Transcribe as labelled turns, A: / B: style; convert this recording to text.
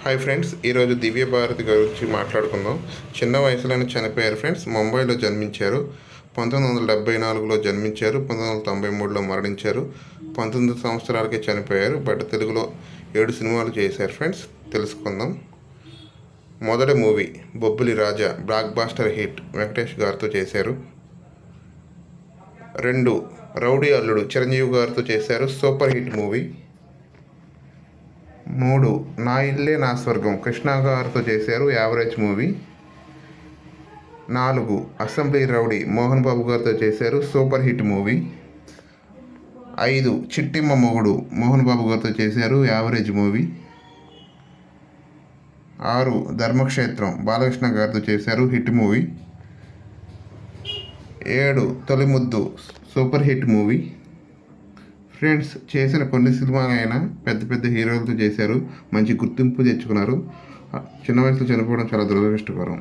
A: Hi friends, ఈరోజు దివ్య భారతి గురించి మాట్లాడుకుందాం. చిన్న వయసులోనే చనిపోయారు ఫ్రెండ్స్. ముంబైలో జన్మించారు. 1974లో జన్మించారు. 1993లో మరణించారు. 19 సంవత్సరాలకే చనిపోయారు. బట్ తెలుగులో 7 సినిమాలు చేశారు ఫ్రెండ్స్. తెలుసుకుందాం. మొదటి మూవీ బొబ్బిలి రాజా, బ్లాక్ బాస్టర్ హిట్, వెంకటేష్ గారితో చేశారు. 2 రౌడీ అల్లుడు, చిరంజీవి గారితో చేశారు. Super hit movie. 3 నా ఇల్లే నా స్వర్గం, కృష్ణ గారితో చేశారు. Average movie. 4 assembly rowdy, Mohan Babu గారితో చేశారు. Super hit movie. 5 చిట్టిమ్మ మొగుడు, మోహన్ బాబు గారితో చేశారు. Average movie. 6 ధర్మక్షేత్రం, బాలకృష్ణ గారితో చేశారు. Hit movie. 7 తొలి ముద్దు, సూపర్ హిట్ మూవీ. ఫ్రెండ్స్, చేసిన కొన్ని సినిమాలైనా పెద్ద పెద్ద హీరోలతో చేశారు. మంచి గుర్తింపు తెచ్చుకున్నారు. చిన్న వయసులో చనిపోవడం చాలా దురదృష్టకరం.